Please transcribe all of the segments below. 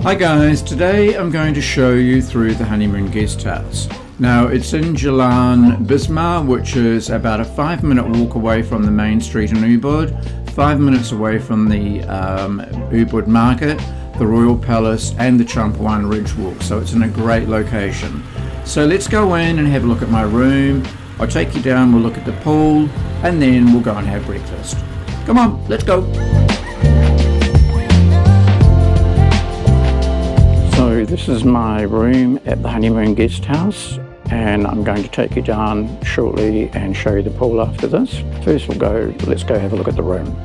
Hi guys, today I'm going to show you through the Honeymoon Guesthouse. Now it's in Jalan, Bisma, which is about a 5-minute walk away from the main street in Ubud, 5 minutes away from the Ubud Market, the Royal Palace and the Campuhan Ridge Walk, so it's in a great location. So let's go in and have a look at my room. I'll take you down, we'll look at the pool, and then we'll go and have breakfast. Come on, let's go. So this is my room at the Honeymoon Guesthouse, and I'm going to take you down shortly and show you the pool after this. First let's go have a look at the room.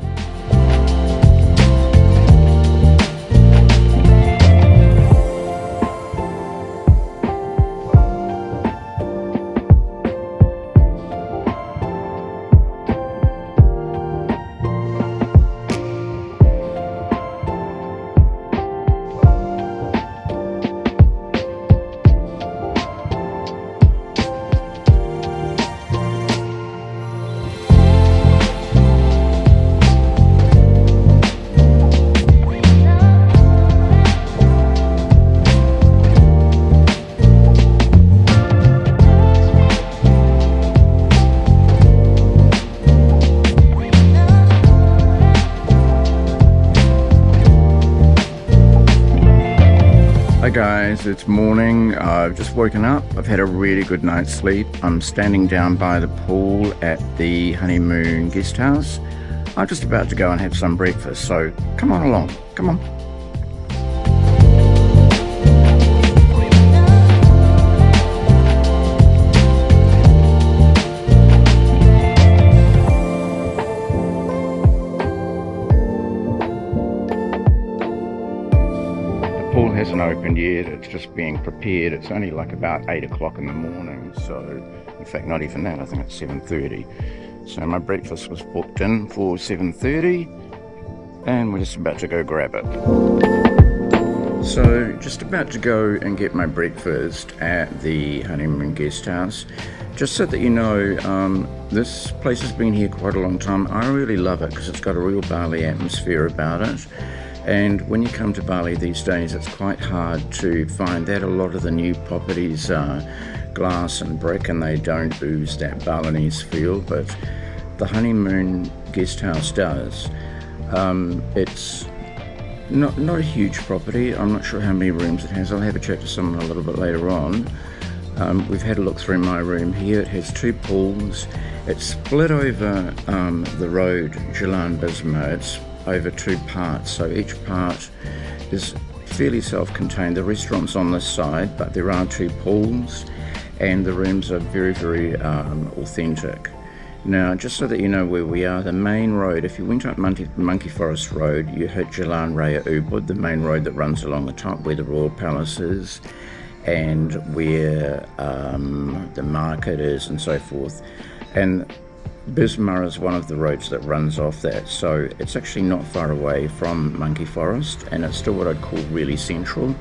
Hi guys, it's morning. I've just woken up. I've had a really good night's sleep. I'm standing down by the pool at the Honeymoon Guesthouse. I'm just about to go and have some breakfast, so come on along, come on. The pool hasn't opened yet, it's just being prepared. It's only like about 8 o'clock in the morning, so in fact not even that, I think it's 7:30. So my breakfast was booked in for 7:30 and we're just about to go grab it. So just about to go and get my breakfast at the Honeymoon Guesthouse. Just so that you know, this place has been here quite a long time. I really love it because it's got a real Bali atmosphere about it. And when you come to Bali these days, it's quite hard to find that. A lot of the new properties are glass and brick and they don't ooze that Balinese feel, but the Honeymoon Guesthouse does. It's not a huge property. I'm not sure how many rooms it has. I'll have a chat to someone a little bit later on. We've had a look through my room here. It has 2 pools. It's split over the road, Jalan Bisma. It's over 2 parts, so each part is fairly self-contained. The restaurant's on this side, but there are 2 pools and the rooms are very authentic. Now, just so that you know where we are, the main road, if you went up Monkey Forest Road, you hit Jalan Raya Ubud, the main road that runs along the top where the Royal Palace is and where the market is and so forth. And Bisma is one of the roads that runs off that, so it's actually not far away from Monkey Forest and it's still what I'd call really central.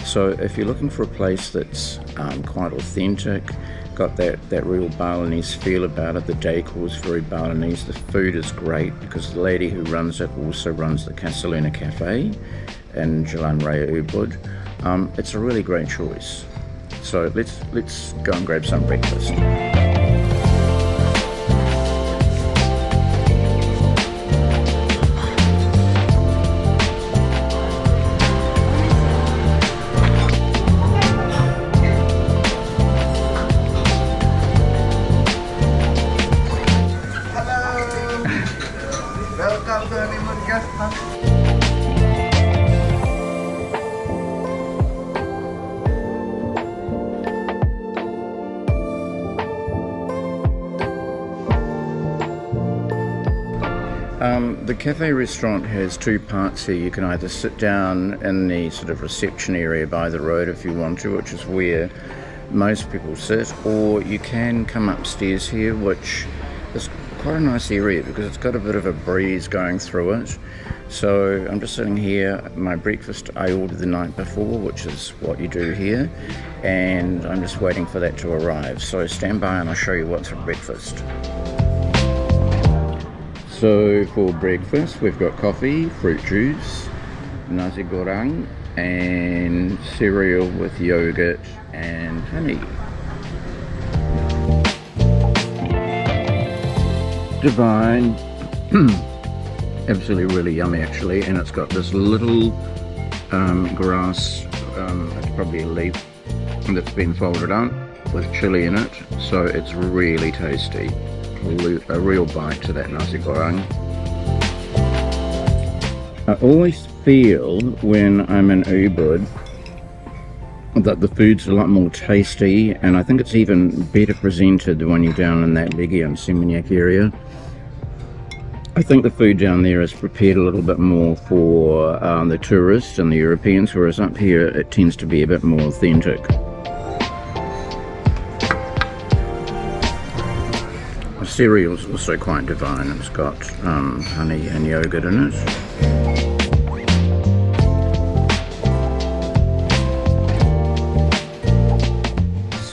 So if you're looking for a place that's quite authentic, got that real Balinese feel about it, the decor is very Balinese, the food is great because the lady who runs it also runs the Casaluna Cafe in Jalan Raya Ubud. It's a really great choice. So let's go and grab some breakfast. Welcome to Honeymoon Guesthouse. The cafe restaurant has 2 parts here. You can either sit down in the sort of reception area by the road if you want to, which is where most people sit, or you can come upstairs here, which is quite a nice area because it's got a bit of a breeze going through it. So I'm just sitting here. My breakfast I ordered the night before, which is what you do here, and I'm just waiting for that to arrive. So stand by and I'll show you what's for breakfast. So for breakfast we've got coffee, fruit juice, nasi goreng, and cereal with yogurt and honey. Divine. Absolutely really yummy actually, and it's got this little grass, it's probably a leaf that's been folded up with chili in it, so it's really tasty. A real bite to that nasi goreng. I always feel when I'm in Ubud that the food's a lot more tasty, and I think it's even better presented when you're down in that Legi and Seminyak area. I think the food down there is prepared a little bit more for the tourists and the Europeans, whereas up here it tends to be a bit more authentic. The cereal's also quite divine. It's got honey and yogurt in it.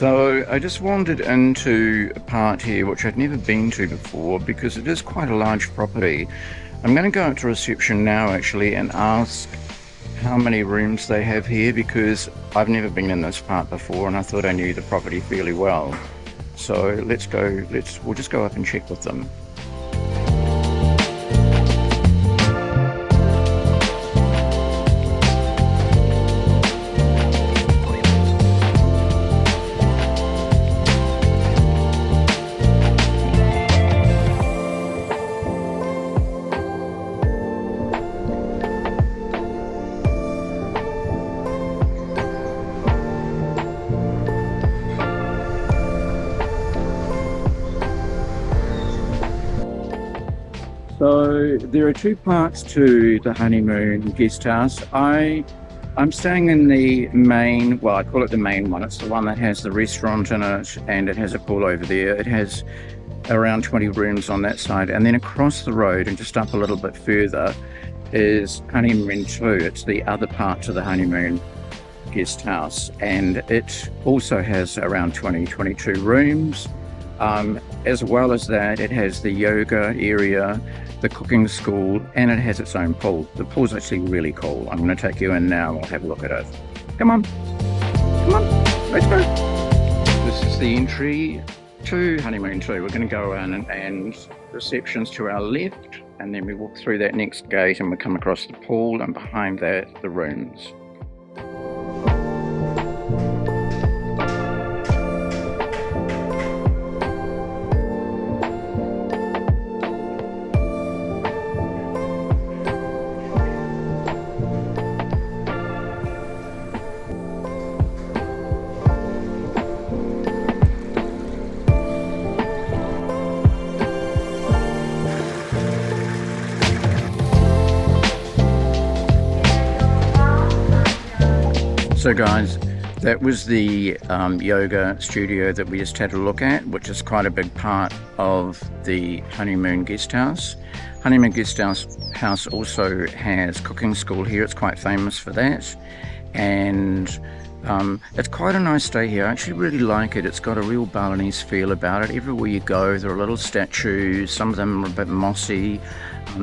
So I just wandered into a part here which I'd never been to before because it is quite a large property. I'm going to go up to reception now actually and ask how many rooms they have here, because I've never been in this part before and I thought I knew the property fairly well. So we'll just go up and check with them. So there are two parts to the Honeymoon Guesthouse. I'm staying in the main, well, I call it the main one. It's the one that has the restaurant in it and it has a pool over there. It has around 20 rooms on that side, and then across the road and just up a little bit further is Honeymoon 2. It's the other part to the Honeymoon Guesthouse, and it also has around 22 rooms. As well as that, it has the yoga area, the cooking school, and it has its own pool. The pool's actually really cool. I'm going to take you in now. I'll have a look at it. Come on, let's go. This is the entry to Honeymoon 2. We're going to go in and reception's to our left, and then we walk through that next gate and we come across the pool, and behind that the rooms. So guys, that was the yoga studio that we just had a look at, which is quite a big part of the Honeymoon Guesthouse. Honeymoon Guesthouse also has cooking school here. It's quite famous for that, and it's quite a nice stay here. I actually really like it. It's got a real Balinese feel about it. Everywhere you go there are little statues. Some of them are a bit mossy.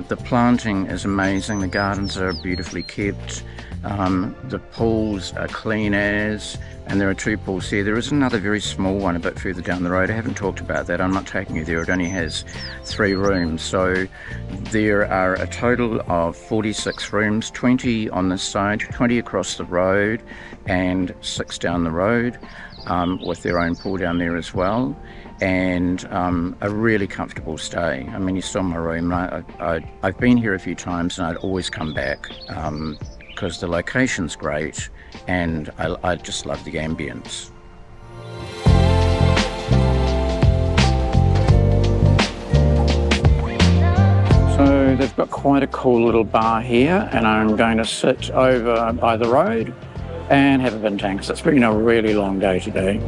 The planting is amazing. The gardens are beautifully kept. The pools are clean as, and there are two pools here. There is another very small one a bit further down the road. I haven't talked about that. I'm not taking you there. It only has 3 rooms. So there are a total of 46 rooms, 20 on this side, 20 across the road, and 6 down the road, with their own pool down there as well. And a really comfortable stay. I mean, you saw my room. I've been here a few times and I'd always come back because the location's great and I just love the ambience. So they've got quite a cool little bar here, and I'm going to sit over by the road and have a bintang because it's been a really long day today.